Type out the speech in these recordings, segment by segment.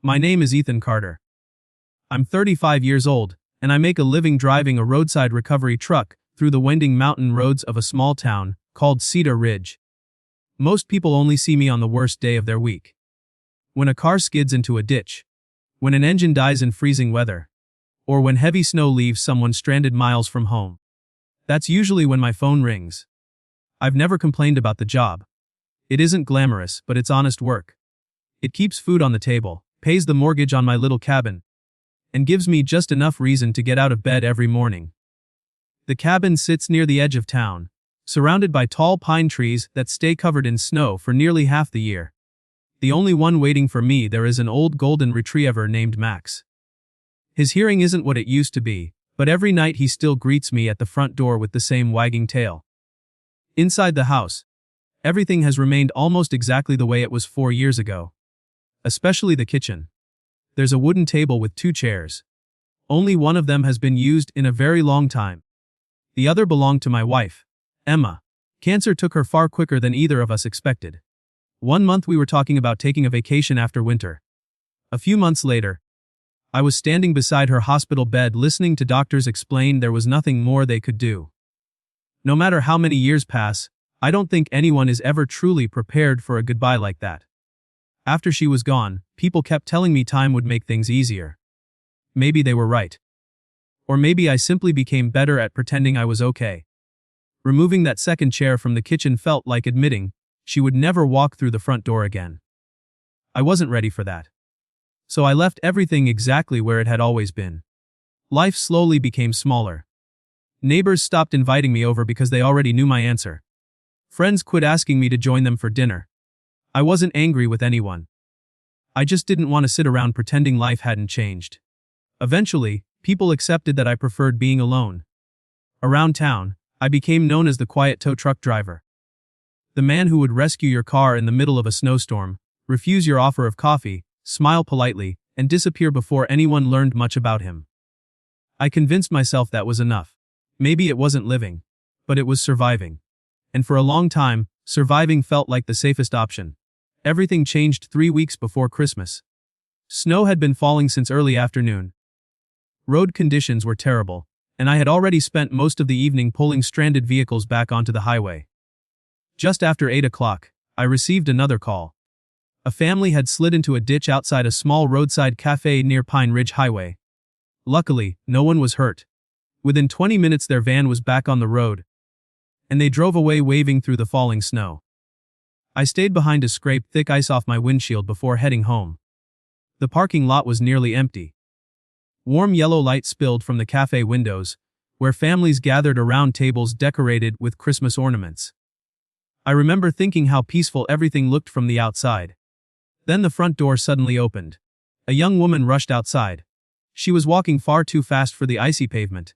My name is Ethan Carter. I'm 35 years old, and I make a living driving a roadside recovery truck through the winding mountain roads of a small town called Cedar Ridge. Most people only see me on the worst day of their week. When a car skids into a ditch, when an engine dies in freezing weather, or when heavy snow leaves someone stranded miles from home. That's usually when my phone rings. I've never complained about the job. It isn't glamorous, but it's honest work. It keeps food on the table, pays the mortgage on my little cabin, and gives me just enough reason to get out of bed every morning. The cabin sits near the edge of town, surrounded by tall pine trees that stay covered in snow for nearly half the year. The only one waiting for me there is an old golden retriever named Max. His hearing isn't what it used to be, but every night he still greets me at the front door with the same wagging tail. Inside the house, everything has remained almost exactly the way it was 4 years ago. Especially the kitchen. There's a wooden table with 2 chairs. Only one of them has been used in a very long time. The other belonged to my wife, Emma. Cancer took her far quicker than either of us expected. 1 month we were talking about taking a vacation after winter. A few months later, I was standing beside her hospital bed listening to doctors explain there was nothing more they could do. No matter how many years pass, I don't think anyone is ever truly prepared for a goodbye like that. After she was gone, people kept telling me time would make things easier. Maybe they were right. Or maybe I simply became better at pretending I was okay. Removing that second chair from the kitchen felt like admitting she would never walk through the front door again. I wasn't ready for that. So I left everything exactly where it had always been. Life slowly became smaller. Neighbors stopped inviting me over because they already knew my answer. Friends quit asking me to join them for dinner. I wasn't angry with anyone. I just didn't want to sit around pretending life hadn't changed. Eventually, people accepted that I preferred being alone. Around town, I became known as the quiet tow truck driver. The man who would rescue your car in the middle of a snowstorm, refuse your offer of coffee, smile politely, and disappear before anyone learned much about him. I convinced myself that was enough. Maybe it wasn't living, but it was surviving. And for a long time, surviving felt like the safest option. Everything changed 3 weeks before Christmas. Snow had been falling since early afternoon. Road conditions were terrible, and I had already spent most of the evening pulling stranded vehicles back onto the highway. Just after 8 o'clock, I received another call. A family had slid into a ditch outside a small roadside café near Pine Ridge Highway. Luckily, no one was hurt. Within 20 minutes their van was back on the road, and they drove away waving through the falling snow. I stayed behind to scrape thick ice off my windshield before heading home. The parking lot was nearly empty. Warm yellow light spilled from the cafe windows, where families gathered around tables decorated with Christmas ornaments. I remember thinking how peaceful everything looked from the outside. Then the front door suddenly opened. A young woman rushed outside. She was walking far too fast for the icy pavement.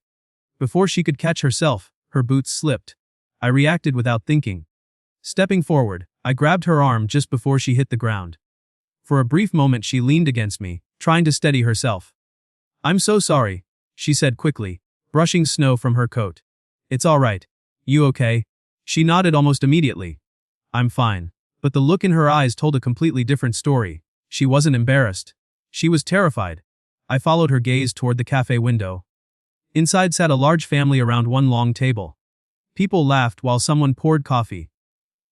Before she could catch herself, her boots slipped. I reacted without thinking. Stepping forward, I grabbed her arm just before she hit the ground. For a brief moment she leaned against me, trying to steady herself. "I'm so sorry," she said quickly, brushing snow from her coat. "It's all right. You okay?" She nodded almost immediately. "I'm fine." But the look in her eyes told a completely different story. She wasn't embarrassed. She was terrified. I followed her gaze toward the cafe window. Inside sat a large family around one long table. People laughed while someone poured coffee.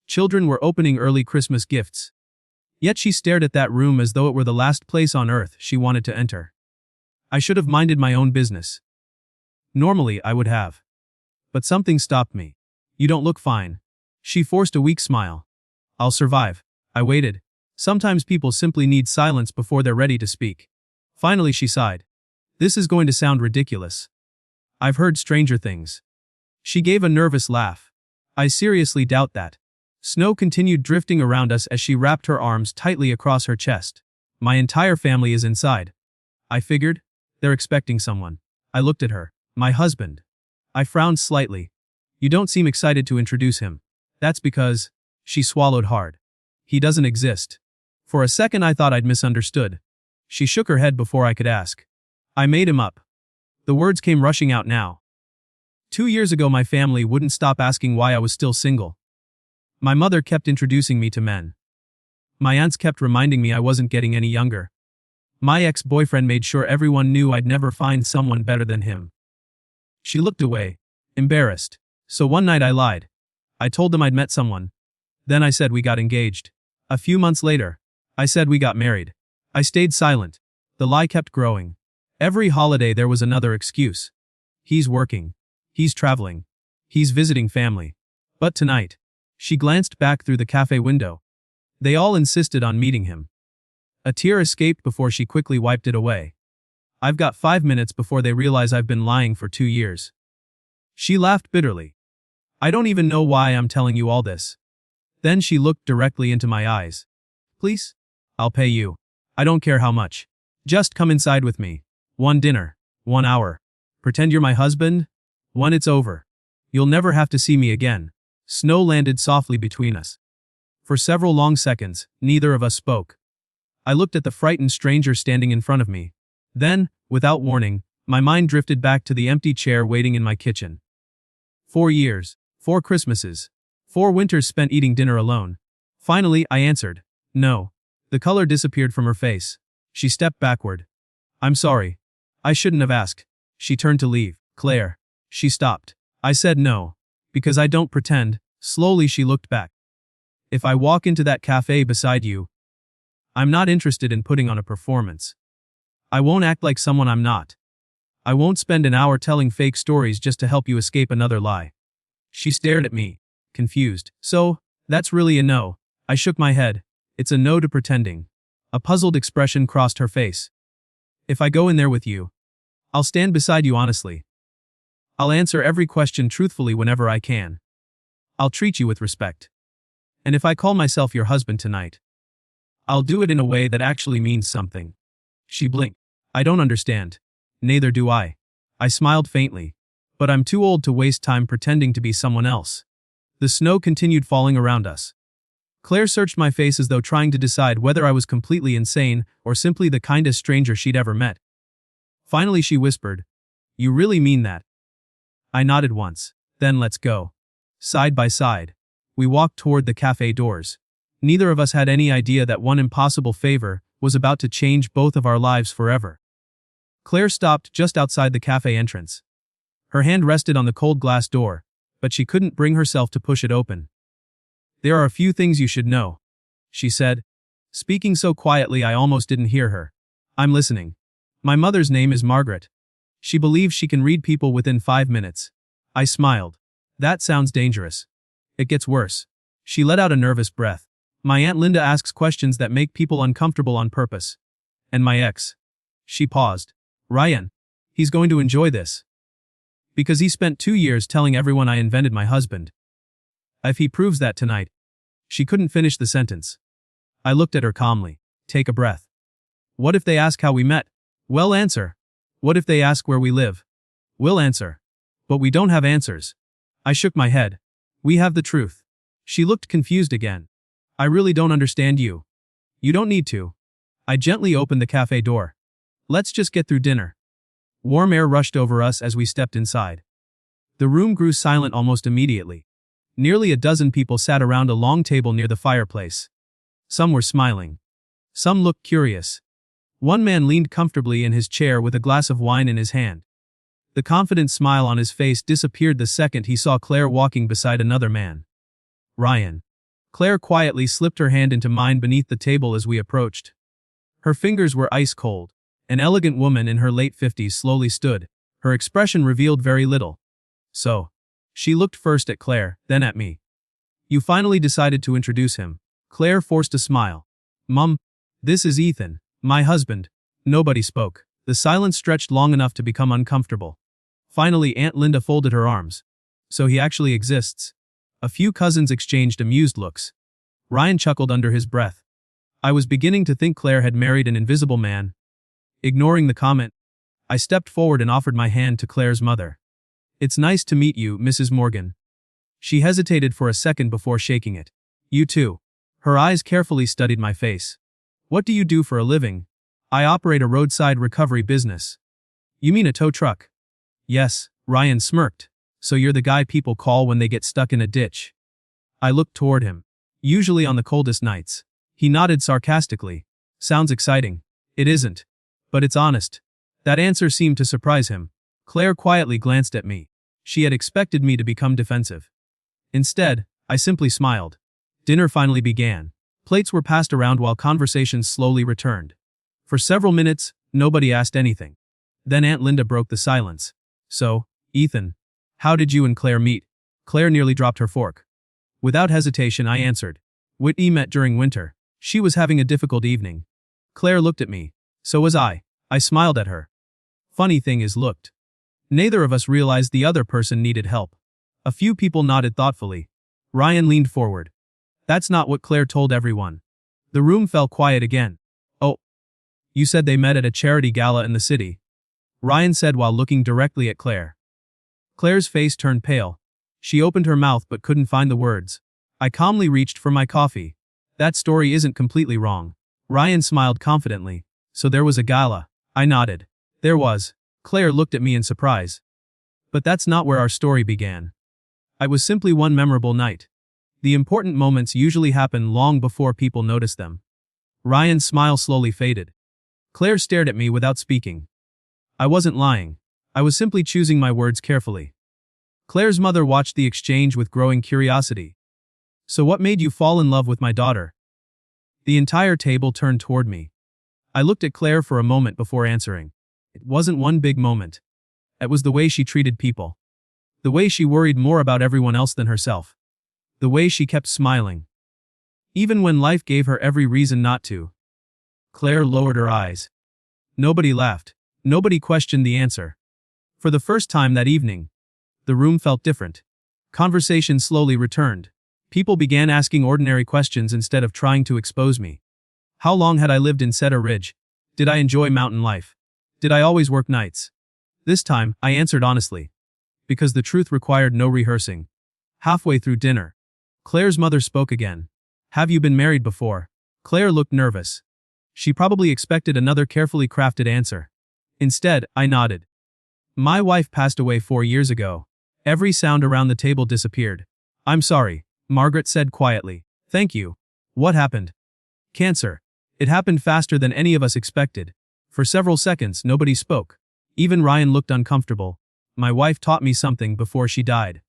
Children were opening early Christmas gifts. Yet she stared at that room as though it were the last place on earth she wanted to enter. I should have minded my own business. Normally I would have. But something stopped me. "You don't look fine." She forced a weak smile. "I'll survive." I waited. Sometimes people simply need silence before they're ready to speak. Finally she sighed. "This is going to sound ridiculous. I've heard stranger things." She gave a nervous laugh. "I seriously doubt that." Snow continued drifting around us as she wrapped her arms tightly across her chest. "My entire family is inside." I figured. They're expecting someone. I looked at her. "My husband." I frowned slightly. "You don't seem excited to introduce him." "That's because..." She swallowed hard. "He doesn't exist." For a second I thought I'd misunderstood. She shook her head before I could ask. "I made him up." The words came rushing out now. 2 years ago my family wouldn't stop asking why I was still single. My mother kept introducing me to men. My aunts kept reminding me I wasn't getting any younger. My ex-boyfriend made sure everyone knew I'd never find someone better than him. She looked away, embarrassed. So one night I lied. I told them I'd met someone. Then I said we got engaged. A few months later, I said we got married. I stayed silent. The lie kept growing. Every holiday there was another excuse. He's working. He's traveling. He's visiting family. But tonight, she glanced back through the cafe window. They all insisted on meeting him. A tear escaped before she quickly wiped it away. I've got 5 minutes before they realize I've been lying for 2 years. She laughed bitterly. I don't even know why I'm telling you all this. Then she looked directly into my eyes. Please? I'll pay you. I don't care how much. Just come inside with me. 1 dinner. 1 hour. Pretend you're my husband. When it's over, you'll never have to see me again. Snow landed softly between us. For several long seconds, neither of us spoke. I looked at the frightened stranger standing in front of me. Then, without warning, my mind drifted back to the empty chair waiting in my kitchen. 4 years, 4 Christmases, 4 winters spent eating dinner alone. Finally, I answered, no. The color disappeared from her face. She stepped backward. I'm sorry. I shouldn't have asked. She turned to leave. Claire. She stopped. I said no. Because I don't pretend. Slowly she looked back. If I walk into that cafe beside you, I'm not interested in putting on a performance. I won't act like someone I'm not. I won't spend an hour telling fake stories just to help you escape another lie. She stared at me, confused. So, that's really a no. I shook my head. It's a no to pretending. A puzzled expression crossed her face. If I go in there with you, I'll stand beside you honestly. I'll answer every question truthfully whenever I can. I'll treat you with respect. And if I call myself your husband tonight, I'll do it in a way that actually means something. She blinked. I don't understand. Neither do I. I smiled faintly. But I'm too old to waste time pretending to be someone else. The snow continued falling around us. Claire searched my face as though trying to decide whether I was completely insane or simply the kindest stranger she'd ever met. Finally she whispered, "You really mean that?" I nodded once. Then let's go. Side by side, we walked toward the cafe doors. Neither of us had any idea that one impossible favor was about to change both of our lives forever. Claire stopped just outside the cafe entrance. Her hand rested on the cold glass door, but she couldn't bring herself to push it open. "There are a few things you should know," she said, speaking so quietly I almost didn't hear her. "I'm listening. My mother's name is Margaret. She believes she can read people within 5 minutes." I smiled. "That sounds dangerous." "It gets worse." She let out a nervous breath. "My Aunt Linda asks questions that make people uncomfortable on purpose. And my ex." She paused. "Ryan. He's going to enjoy this. Because he spent 2 years telling everyone I invented my husband. If he proves that tonight." She couldn't finish the sentence. I looked at her calmly. "Take a breath. What if they ask how we met? We'll answer. What if they ask where we live? We'll answer. But we don't have answers." I shook my head. "We have the truth." She looked confused again. "I really don't understand you." "You don't need to." I gently opened the cafe door. "Let's just get through dinner." Warm air rushed over us as we stepped inside. The room grew silent almost immediately. Nearly a dozen people sat around a long table near the fireplace. Some were smiling. Some looked curious. One man leaned comfortably in his chair with a glass of wine in his hand. The confident smile on his face disappeared the second he saw Claire walking beside another man. "Ryan." Claire quietly slipped her hand into mine beneath the table as we approached. Her fingers were ice cold. An elegant woman in her late 50s slowly stood. Her expression revealed very little. "So." She looked first at Claire, then at me. "You finally decided to introduce him." Claire forced a smile. "Mum, this is Ethan, my husband." Nobody spoke. The silence stretched long enough to become uncomfortable. Finally Aunt Linda folded her arms. "So he actually exists." A few cousins exchanged amused looks. Ryan chuckled under his breath. I was beginning to think Claire had married an invisible man. Ignoring the comment, I stepped forward and offered my hand to Claire's mother. "It's nice to meet you, Mrs. Morgan." She hesitated for a second before shaking it. "You too." Her eyes carefully studied my face. "What do you do for a living?" "I operate a roadside recovery business." "You mean a tow truck?" "Yes," Ryan smirked. "So you're the guy people call when they get stuck in a ditch." I looked toward him. "Usually on the coldest nights." He nodded sarcastically. "Sounds exciting." "It isn't. But it's honest. That answer seemed to surprise him. Claire quietly glanced at me. She had expected me to become defensive. Instead, I simply smiled. Dinner finally began. Plates were passed around while conversations slowly returned. For several minutes, nobody asked anything. Then Aunt Linda broke the silence. So, Ethan, how did you and Claire meet? Claire nearly dropped her fork. Without hesitation, I answered. Whitney met during winter. She was having a difficult evening. Claire looked at me. So was I. I smiled at her. Funny thing is, looked. Neither of us realized the other person needed help. A few people nodded thoughtfully. Ryan leaned forward. That's not what Claire told everyone. The room fell quiet again. Oh, you said they met at a charity gala in the city, Ryan said while looking directly at Claire. Claire's face turned pale. She opened her mouth but couldn't find the words. I calmly reached for my coffee. That story isn't completely wrong. Ryan smiled confidently. So there was a gala. I nodded. There was. Claire looked at me in surprise. But that's not where our story began. It was simply one memorable night. The important moments usually happen long before people notice them. Ryan's smile slowly faded. Claire stared at me without speaking. I wasn't lying. I was simply choosing my words carefully. Claire's mother watched the exchange with growing curiosity. So what made you fall in love with my daughter? The entire table turned toward me. I looked at Claire for a moment before answering. It wasn't one big moment. It was the way she treated people. The way she worried more about everyone else than herself. The way she kept smiling. Even when life gave her every reason not to. Claire lowered her eyes. Nobody laughed. Nobody questioned the answer. For the first time that evening, the room felt different. Conversation slowly returned. People began asking ordinary questions instead of trying to expose me. How long had I lived in Cedar Ridge? Did I enjoy mountain life? Did I always work nights? This time, I answered honestly. Because the truth required no rehearsing. Halfway through dinner, Claire's mother spoke again. Have you been married before? Claire looked nervous. She probably expected another carefully crafted answer. Instead, I nodded. My wife passed away 4 years ago. Every sound around the table disappeared. I'm sorry, Margaret said quietly. Thank you. What happened? Cancer. It happened faster than any of us expected. For several seconds, nobody spoke. Even Ryan looked uncomfortable. My wife taught me something before she died.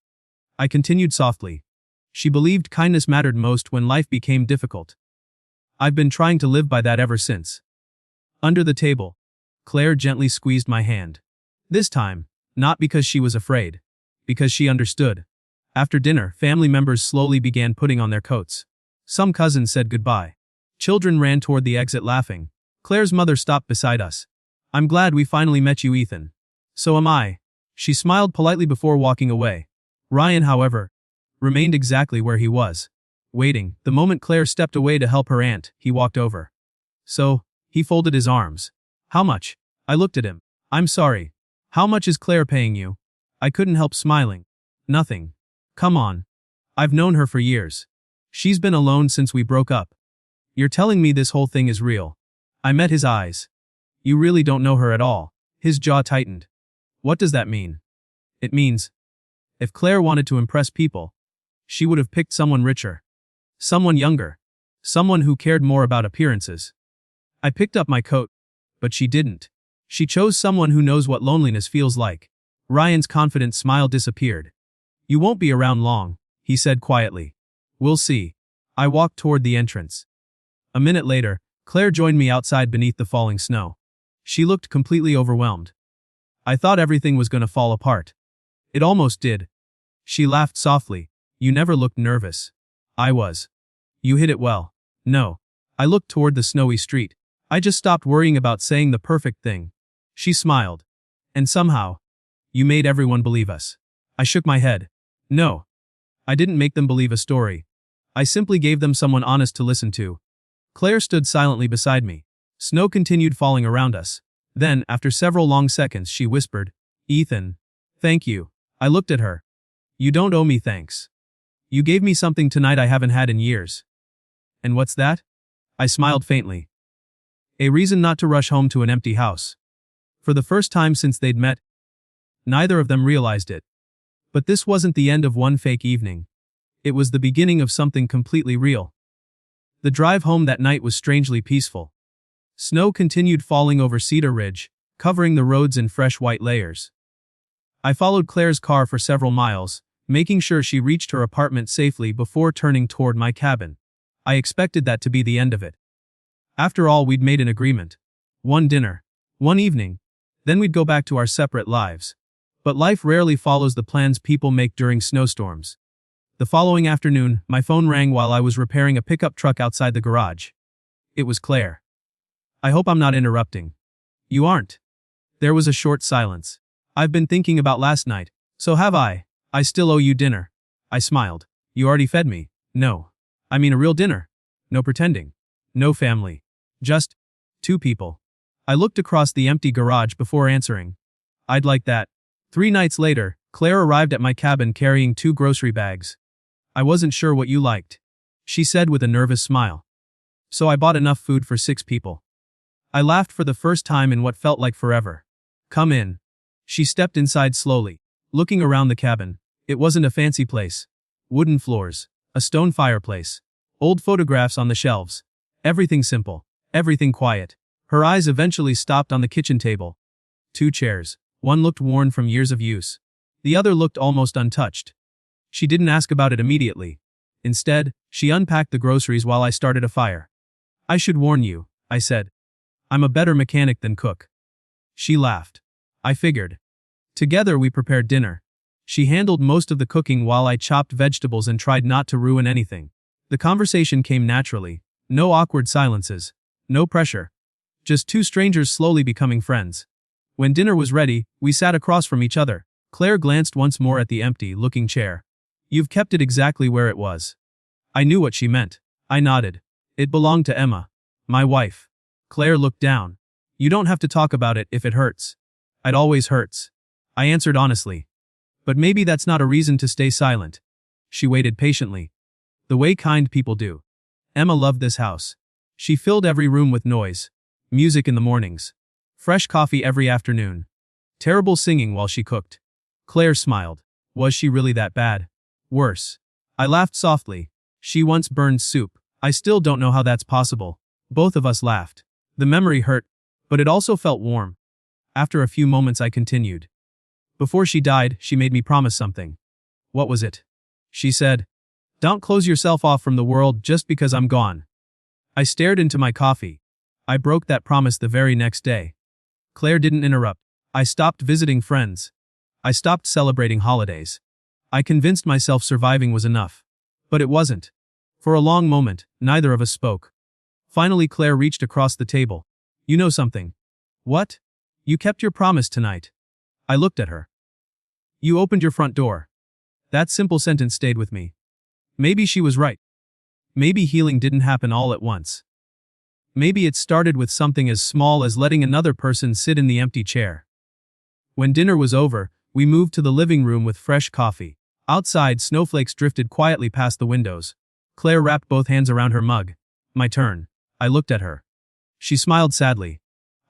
I continued softly. She believed kindness mattered most when life became difficult. I've been trying to live by that ever since. Under the table, Claire gently squeezed my hand. This time, not because she was afraid. Because she understood. After dinner, family members slowly began putting on their coats. Some cousins said goodbye. Children ran toward the exit laughing. Claire's mother stopped beside us. I'm glad we finally met you, Ethan. So am I. She smiled politely before walking away. Ryan, however, remained exactly where he was. Waiting. The moment Claire stepped away to help her aunt, he walked over. So, he folded his arms. How much? I looked at him. I'm sorry. How much is Claire paying you? I couldn't help smiling. Nothing. Come on. I've known her for years. She's been alone since we broke up. You're telling me this whole thing is real? I met his eyes. You really don't know her at all. His jaw tightened. What does that mean? It means, if Claire wanted to impress people, she would have picked someone richer. Someone younger. Someone who cared more about appearances. I picked up my coat, but she didn't. She chose someone who knows what loneliness feels like. Ryan's confident smile disappeared. You won't be around long, he said quietly. We'll see. I walked toward the entrance. A minute later, Claire joined me outside beneath the falling snow. She looked completely overwhelmed. I thought everything was going to fall apart. It almost did. She laughed softly. You never looked nervous. I was. You hit it well. No. I looked toward the snowy street. I just stopped worrying about saying the perfect thing. She smiled. And somehow, you made everyone believe us. I shook my head. No. I didn't make them believe a story. I simply gave them someone honest to listen to. Claire stood silently beside me. Snow continued falling around us. Then, after several long seconds, she whispered, Ethan. Thank you. I looked at her. You don't owe me thanks. You gave me something tonight I haven't had in years. And what's that? I smiled faintly. A reason not to rush home to an empty house. For the first time since they'd met, neither of them realized it. But this wasn't the end of one fake evening. It was the beginning of something completely real. The drive home that night was strangely peaceful. Snow continued falling over Cedar Ridge, covering the roads in fresh white layers. I followed Claire's car for several miles, making sure she reached her apartment safely before turning toward my cabin. I expected that to be the end of it. After all, we'd made an agreement. One dinner. One evening. Then we'd go back to our separate lives. But life rarely follows the plans people make during snowstorms. The following afternoon, my phone rang while I was repairing a pickup truck outside the garage. It was Claire. I hope I'm not interrupting. You aren't. There was a short silence. I've been thinking about last night. So have I. I still owe you dinner. I smiled. You already fed me. No. I mean a real dinner. No pretending. No family. Just 2 people. I looked across the empty garage before answering. I'd like that. 3 nights later, Claire arrived at my cabin carrying 2 grocery bags. I wasn't sure what you liked, she said with a nervous smile. So I bought enough food for 6 people. I laughed for the first time in what felt like forever. Come in. She stepped inside slowly, looking around the cabin. It wasn't a fancy place. Wooden floors, a stone fireplace, old photographs on the shelves. Everything simple, everything quiet. Her eyes eventually stopped on the kitchen table. 2 chairs. One looked worn from years of use. The other looked almost untouched. She didn't ask about it immediately. Instead, she unpacked the groceries while I started a fire. I should warn you, I said. I'm a better mechanic than cook. She laughed. I figured. Together we prepared dinner. She handled most of the cooking while I chopped vegetables and tried not to ruin anything. The conversation came naturally. No awkward silences. No pressure. Just 2 strangers slowly becoming friends. When dinner was ready, we sat across from each other. Claire glanced once more at the empty-looking chair. You've kept it exactly where it was. I knew what she meant. I nodded. It belonged to Emma. My wife. Claire looked down. You don't have to talk about it if it hurts. It always hurts. I answered honestly. But maybe that's not a reason to stay silent. She waited patiently. The way kind people do. Emma loved this house. She filled every room with noise. Music in the mornings. Fresh coffee every afternoon. Terrible singing while she cooked. Claire smiled. Was she really that bad? Worse. I laughed softly. She once burned soup. I still don't know how that's possible. Both of us laughed. The memory hurt, but it also felt warm. After a few moments I continued. Before she died, she made me promise something. What was it? She said. Don't close yourself off from the world just because I'm gone. I stared into my coffee. I broke that promise the very next day. Claire didn't interrupt. I stopped visiting friends. I stopped celebrating holidays. I convinced myself surviving was enough. But it wasn't. For a long moment, neither of us spoke. Finally Claire reached across the table. You know something. What? You kept your promise tonight. I looked at her. You opened your front door. That simple sentence stayed with me. Maybe she was right. Maybe healing didn't happen all at once. Maybe it started with something as small as letting another person sit in the empty chair. When dinner was over, we moved to the living room with fresh coffee. Outside, snowflakes drifted quietly past the windows. Claire wrapped both hands around her mug. My turn. I looked at her. She smiled sadly.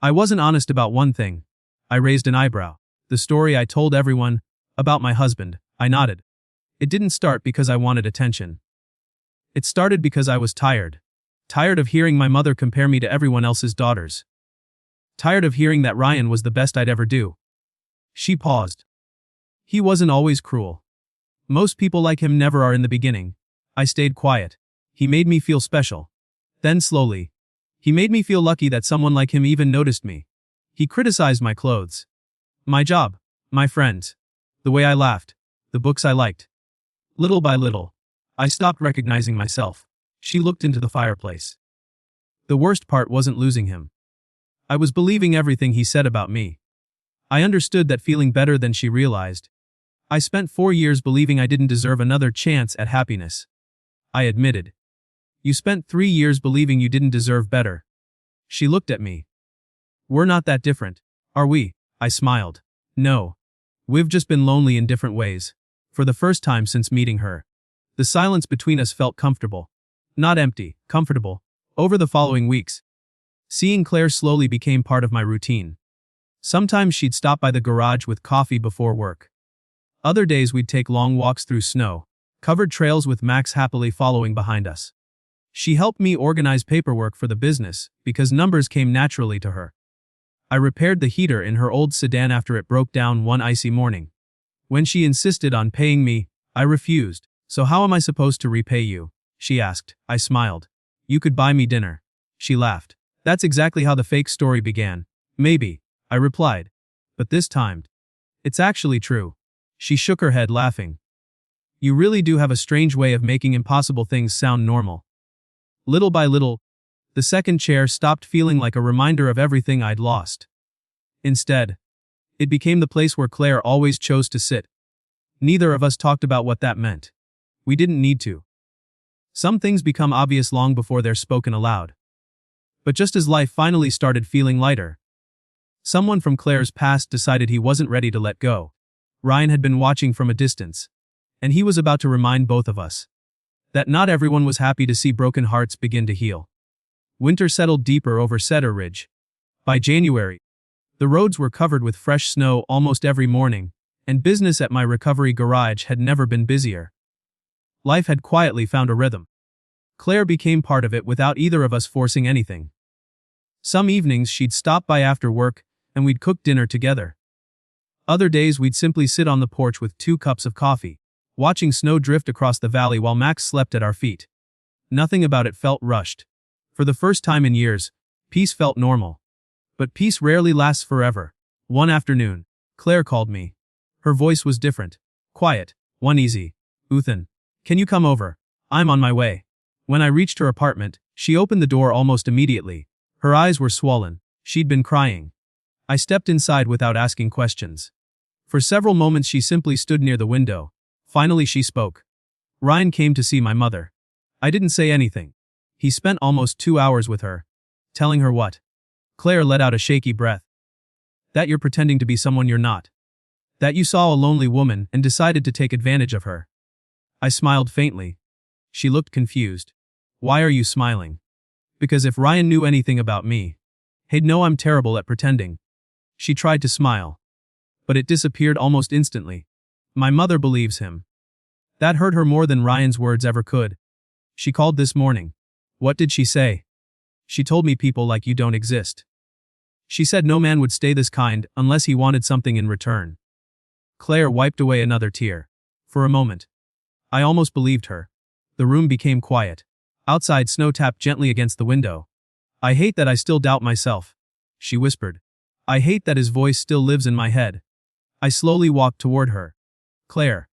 I wasn't honest about one thing. I raised an eyebrow. The story I told everyone, about my husband. I nodded. It didn't start because I wanted attention. It started because I was tired. Tired of hearing my mother compare me to everyone else's daughters. Tired of hearing that Ryan was the best I'd ever do. She paused. He wasn't always cruel. Most people like him never are in the beginning. I stayed quiet. He made me feel special. Then slowly. He made me feel lucky that someone like him even noticed me. He criticized my clothes. My job. My friends. The way I laughed. The books I liked. Little by little, I stopped recognizing myself. She looked into the fireplace. The worst part wasn't losing him. I was believing everything he said about me. I understood that feeling better than she realized. I spent 4 years believing I didn't deserve another chance at happiness. I admitted. You spent 3 years believing you didn't deserve better. She looked at me. We're not that different, are we? I smiled. No. We've just been lonely in different ways. For the first time since meeting her. The silence between us felt comfortable. Not empty, comfortable. Over the following weeks, seeing Claire slowly became part of my routine. Sometimes she'd stop by the garage with coffee before work. Other days we'd take long walks through snow, covered trails with Max happily following behind us. She helped me organize paperwork for the business because numbers came naturally to her. I repaired the heater in her old sedan after it broke down one icy morning. When she insisted on paying me, I refused. "So how am I supposed to repay you?" she asked. I smiled. "You could buy me dinner." She laughed. "That's exactly how the fake story began." "Maybe," I replied. "But this time, it's actually true." She shook her head, laughing. "You really do have a strange way of making impossible things sound normal." Little by little, the second chair stopped feeling like a reminder of everything I'd lost. Instead, it became the place where Claire always chose to sit. Neither of us talked about what that meant. We didn't need to. Some things become obvious long before they're spoken aloud. But just as life finally started feeling lighter, someone from Claire's past decided he wasn't ready to let go. Ryan had been watching from a distance, and he was about to remind both of us that not everyone was happy to see broken hearts begin to heal. Winter settled deeper over Cedar Ridge. By January, the roads were covered with fresh snow almost every morning, and business at my recovery garage had never been busier. Life had quietly found a rhythm. Claire became part of it without either of us forcing anything. Some evenings she'd stop by after work, and we'd cook dinner together. Other days we'd simply sit on the porch with 2 cups of coffee, watching snow drift across the valley while Max slept at our feet. Nothing about it felt rushed. For the first time in years, peace felt normal. But peace rarely lasts forever. One afternoon, Claire called me. Her voice was different. Quiet, uneasy. "Uthan, can you come over? I'm on my way." When I reached her apartment, she opened the door almost immediately. Her eyes were swollen. She'd been crying. I stepped inside without asking questions. For several moments she simply stood near the window. Finally she spoke. "Ryan came to see my mother." I didn't say anything. He spent almost 2 hours with her. Telling her what? Claire let out a shaky breath. "That you're pretending to be someone you're not. That you saw a lonely woman and decided to take advantage of her." I smiled faintly. She looked confused. "Why are you smiling?" "Because if Ryan knew anything about me, he'd know I'm terrible at pretending." She tried to smile, but it disappeared almost instantly. "My mother believes him." That hurt her more than Ryan's words ever could. "She called this morning." "What did she say?" "She told me people like you don't exist. She said no man would stay this kind unless he wanted something in return." Claire wiped away another tear. For a moment, I almost believed her. The room became quiet. Outside, snow tapped gently against the window. "I hate that I still doubt myself," she whispered. "I hate that his voice still lives in my head." I slowly walked toward her. "Claire,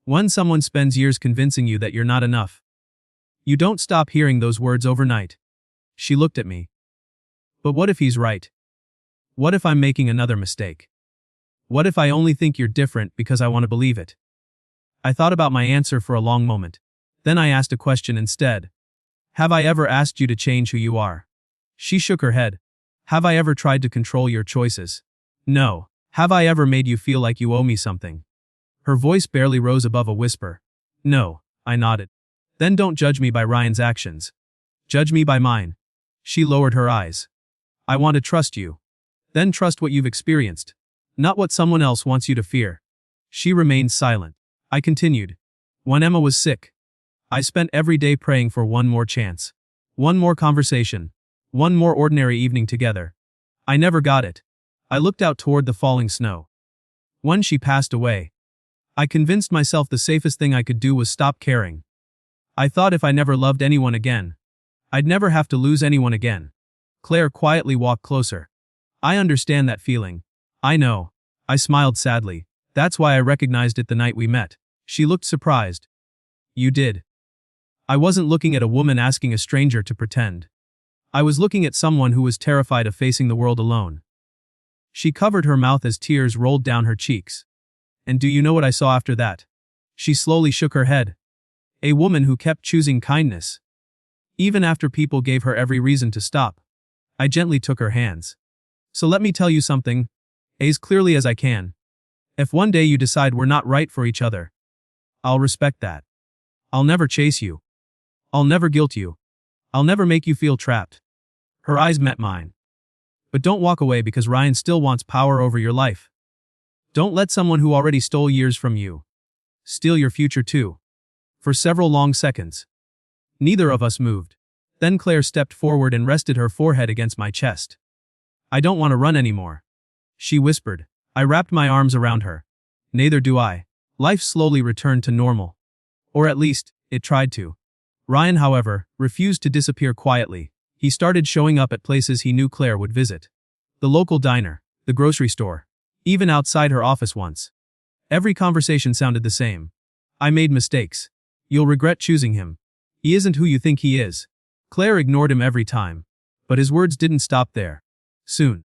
when someone spends years convincing you that you're not enough, you don't stop hearing those words overnight." She looked at me. "But what if he's right? What if I'm making another mistake? What if I only think you're different because I want to believe it?" I thought about my answer for a long moment. Then I asked a question instead. "Have I ever asked you to change who you are?" She shook her head. "Have I ever tried to control your choices?" "No." "Have I ever made you feel like you owe me something?" Her voice barely rose above a whisper. "No," I nodded. "Then don't judge me by Ryan's actions. Judge me by mine." She lowered her eyes. "I want to trust you. Then trust what you've experienced, not what someone else wants you to fear." She remained silent. I continued. "When Emma was sick, I spent every day praying for one more chance. One more conversation. One more ordinary evening together. I never got it." I looked out toward the falling snow. When she passed away, I convinced myself the safest thing I could do was stop caring. I thought if I never loved anyone again, I'd never have to lose anyone again. Claire quietly walked closer. "I understand that feeling." "I know." I smiled sadly. "That's why I recognized it the night we met." She looked surprised. "You did?" I wasn't looking at a woman asking a stranger to pretend. I was looking at someone who was terrified of facing the world alone. She covered her mouth as tears rolled down her cheeks. "And do you know what I saw after that?" She slowly shook her head. "A woman who kept choosing kindness, even after people gave her every reason to stop." I gently took her hands. "So let me tell you something, as clearly as I can. If one day you decide we're not right for each other, I'll respect that. I'll never chase you. I'll never guilt you. I'll never make you feel trapped." Her eyes met mine. "But don't walk away because Ryan still wants power over your life. Don't let someone who already stole years from you steal your future too." For several long seconds, Neither of us moved. Then Claire stepped forward and rested her forehead against my chest. I don't want to run anymore, she whispered. I wrapped my arms around her. Neither do I. Life slowly returned to normal. Or at least, it tried to. Ryan, however, refused to disappear quietly. He started showing up at places he knew Claire would visit. The local diner, the grocery store, even outside her office once. Every conversation sounded the same. I made mistakes. You'll regret choosing him. He isn't who you think he is. Claire ignored him every time. But his words didn't stop there. Soon,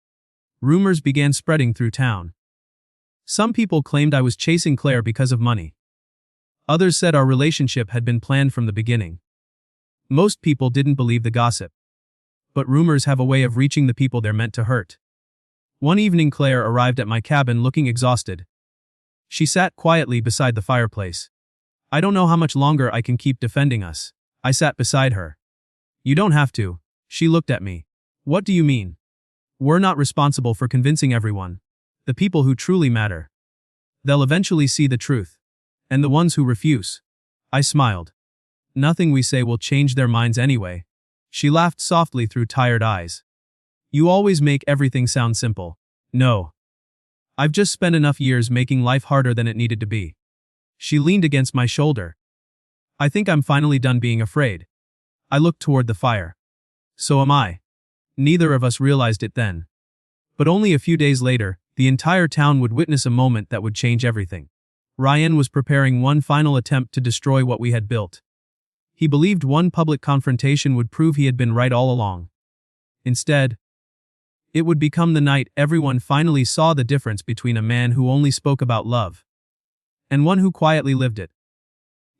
rumors began spreading through town. Some people claimed I was chasing Claire because of money. Others said our relationship had been planned from the beginning. Most people didn't believe the gossip. But rumors have a way of reaching the people they're meant to hurt. One evening Claire arrived at my cabin looking exhausted. She sat quietly beside the fireplace. I don't know how much longer I can keep defending us. I sat beside her. You don't have to. She looked at me. What do you mean? We're not responsible for convincing everyone. The people who truly matter. They'll eventually see the truth. And the ones who refuse. I smiled. Nothing we say will change their minds anyway. She laughed softly through tired eyes. You always make everything sound simple. No. I've just spent enough years making life harder than it needed to be. She leaned against my shoulder. I think I'm finally done being afraid. I looked toward the fire. So am I. Neither of us realized it then. But only a few days later, the entire town would witness a moment that would change everything. Ryan was preparing one final attempt to destroy what we had built. He believed one public confrontation would prove he had been right all along. Instead, it would become the night everyone finally saw the difference between a man who only spoke about love and one who quietly lived it.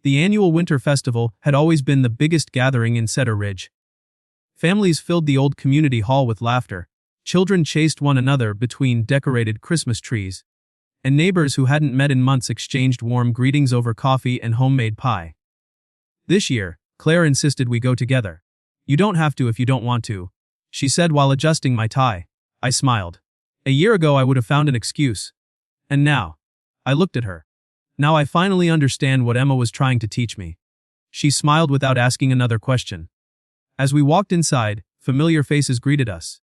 The annual winter festival had always been the biggest gathering in Cedar Ridge. Families filled the old community hall with laughter. Children chased one another between decorated Christmas trees. And neighbors who hadn't met in months exchanged warm greetings over coffee and homemade pie. This year, Claire insisted we go together. You don't have to if you don't want to, she said while adjusting my tie. I smiled. A year ago I would have found an excuse. And now, I looked at her. Now I finally understand what Emma was trying to teach me. She smiled without asking another question. As we walked inside, familiar faces greeted us.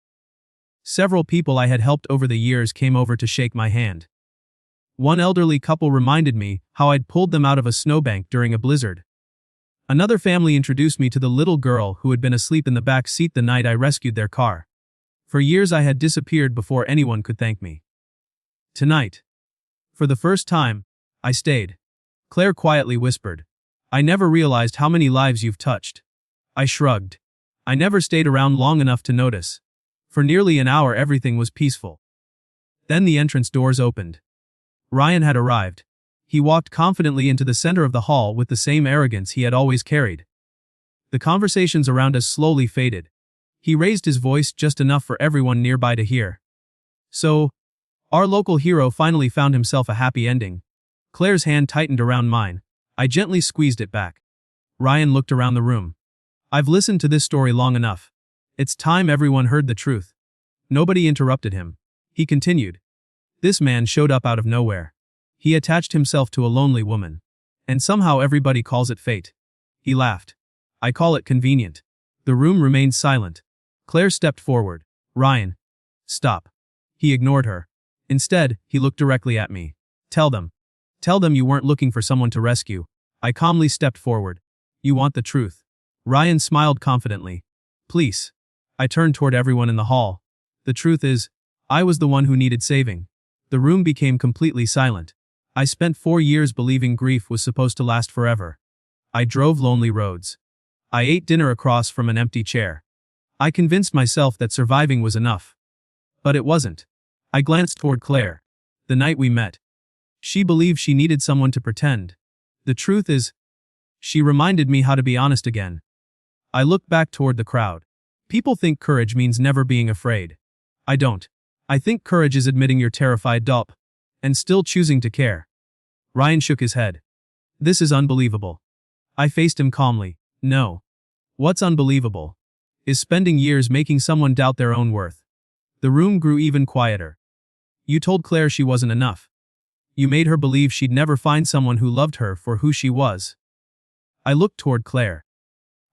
Several people I had helped over the years came over to shake my hand. One elderly couple reminded me how I'd pulled them out of a snowbank during a blizzard. Another family introduced me to the little girl who had been asleep in the back seat the night I rescued their car. For years I had disappeared before anyone could thank me. Tonight, for the first time, I stayed. Claire quietly whispered. I never realized how many lives you've touched. I shrugged. I never stayed around long enough to notice. For nearly an hour everything was peaceful. Then the entrance doors opened. Ryan had arrived. He walked confidently into the center of the hall with the same arrogance he had always carried. The conversations around us slowly faded. He raised his voice just enough for everyone nearby to hear. So, our local hero finally found himself a happy ending. Claire's hand tightened around mine. I gently squeezed it back. Ryan looked around the room. I've listened to this story long enough. It's time everyone heard the truth. Nobody interrupted him. He continued. This man showed up out of nowhere. He attached himself to a lonely woman. And somehow everybody calls it fate. He laughed. I call it convenient. The room remained silent. Claire stepped forward. Ryan. Stop. He ignored her. Instead, he looked directly at me. Tell them. Tell them you weren't looking for someone to rescue. I calmly stepped forward. You want the truth. Ryan smiled confidently. Please. I turned toward everyone in the hall. The truth is, I was the one who needed saving. The room became completely silent. I spent 4 years believing grief was supposed to last forever. I drove lonely roads. I ate dinner across from an empty chair. I convinced myself that surviving was enough. But it wasn't. I glanced toward Claire. The night we met. She believed she needed someone to pretend. The truth is, she reminded me how to be honest again. I looked back toward the crowd. People think courage means never being afraid. I don't. I think courage is admitting you're terrified, dup, and still choosing to care. Ryan shook his head. This is unbelievable. I faced him calmly. No. What's unbelievable is spending years making someone doubt their own worth. The room grew even quieter. You told Claire she wasn't enough. You made her believe she'd never find someone who loved her for who she was. I looked toward Claire.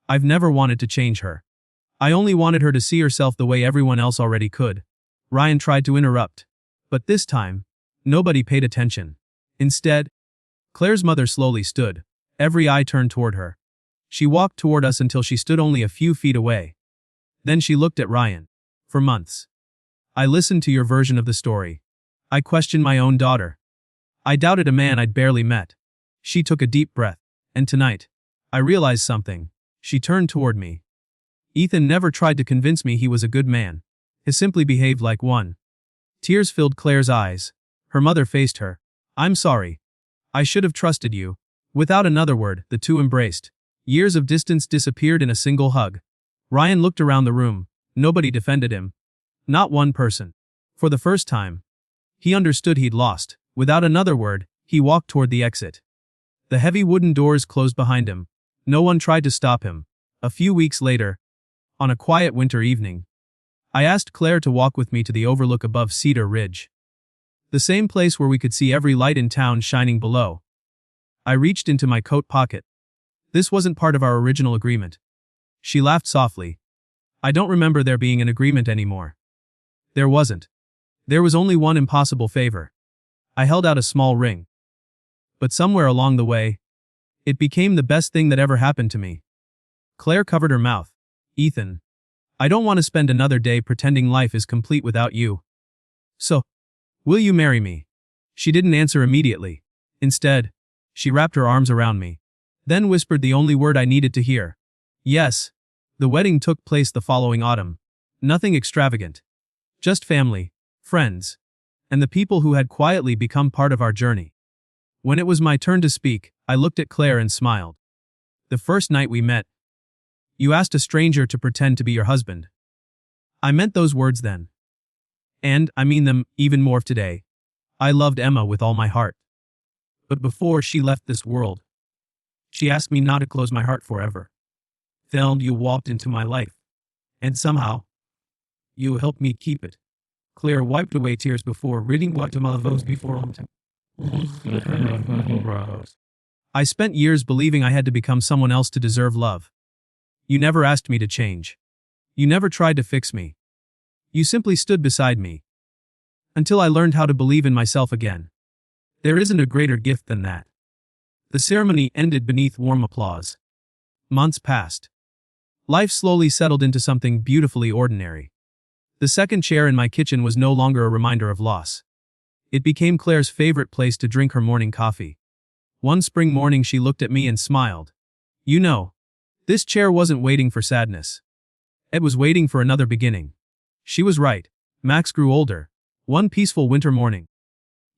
I've never wanted to change her. I only wanted her to see herself the way everyone else already could. Ryan tried to interrupt. But this time, nobody paid attention. Instead, Claire's mother slowly stood, every eye turned toward her. She walked toward us until she stood only a few feet away. Then she looked at Ryan. For months, I listened to your version of the story. I questioned my own daughter. I doubted a man I'd barely met. She took a deep breath. And tonight, I realized something. She turned toward me. Ethan never tried to convince me he was a good man. He simply behaved like one. Tears filled Claire's eyes. Her mother faced her. I'm sorry. I should have trusted you. Without another word, the two embraced. Years of distance disappeared in a single hug. Ryan looked around the room. Nobody defended him. Not one person. For the first time, he understood he'd lost. Without another word, he walked toward the exit. The heavy wooden doors closed behind him. No one tried to stop him. A few weeks later, on a quiet winter evening, I asked Claire to walk with me to the overlook above Cedar Ridge. The same place where we could see every light in town shining below. I reached into my coat pocket. This wasn't part of our original agreement. She laughed softly. I don't remember there being an agreement anymore. There wasn't. There was only one impossible favor. I held out a small ring. But somewhere along the way, it became the best thing that ever happened to me. Claire covered her mouth. Ethan, I don't want to spend another day pretending life is complete without you. So, will you marry me? She didn't answer immediately. Instead, she wrapped her arms around me. Then whispered the only word I needed to hear. Yes. The wedding took place the following autumn. Nothing extravagant. Just family, friends, and the people who had quietly become part of our journey. When it was my turn to speak, I looked at Claire and smiled. The first night we met, you asked a stranger to pretend to be your husband. I meant those words then. And I mean them even more today. I loved Emma with all my heart. But before she left this world, she asked me not to close my heart forever. Then you walked into my life. And somehow, you helped me keep it. Claire wiped away tears before reading what vows before him. I spent years believing I had to become someone else to deserve love. You never asked me to change. You never tried to fix me. You simply stood beside me. Until I learned how to believe in myself again. There isn't a greater gift than that. The ceremony ended beneath warm applause. Months passed. Life slowly settled into something beautifully ordinary. The second chair in my kitchen was no longer a reminder of loss. It became Claire's favorite place to drink her morning coffee. One spring morning she looked at me and smiled. You know, this chair wasn't waiting for sadness. It was waiting for another beginning. She was right. Max grew older. One peaceful winter morning,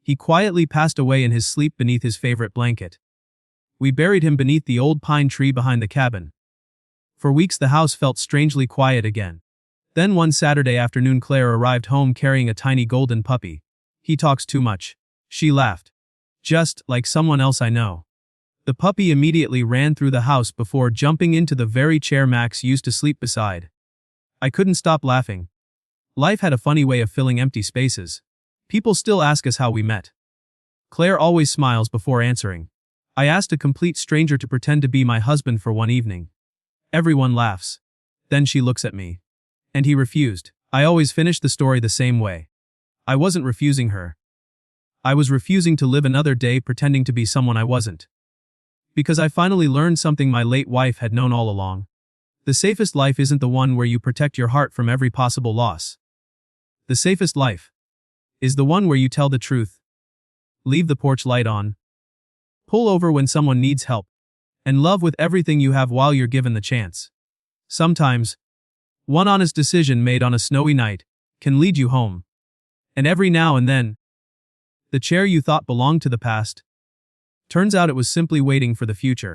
he quietly passed away in his sleep beneath his favorite blanket. We buried him beneath the old pine tree behind the cabin. For weeks the house felt strangely quiet again. Then one Saturday afternoon Claire arrived home carrying a tiny golden puppy. He talks too much. She laughed. Just like someone else I know. The puppy immediately ran through the house before jumping into the very chair Max used to sleep beside. I couldn't stop laughing. Life had a funny way of filling empty spaces. People still ask us how we met. Claire always smiles before answering. I asked a complete stranger to pretend to be my husband for one evening. Everyone laughs. Then she looks at me. And he refused. I always finish the story the same way. I wasn't refusing her. I was refusing to live another day pretending to be someone I wasn't. Because I finally learned something my late wife had known all along. The safest life isn't the one where you protect your heart from every possible loss. The safest life is the one where you tell the truth. Leave the porch light on. Pull over when someone needs help. And love with everything you have while you're given the chance. Sometimes, one honest decision made on a snowy night can lead you home. And every now and then, the chair you thought belonged to the past turns out it was simply waiting for the future.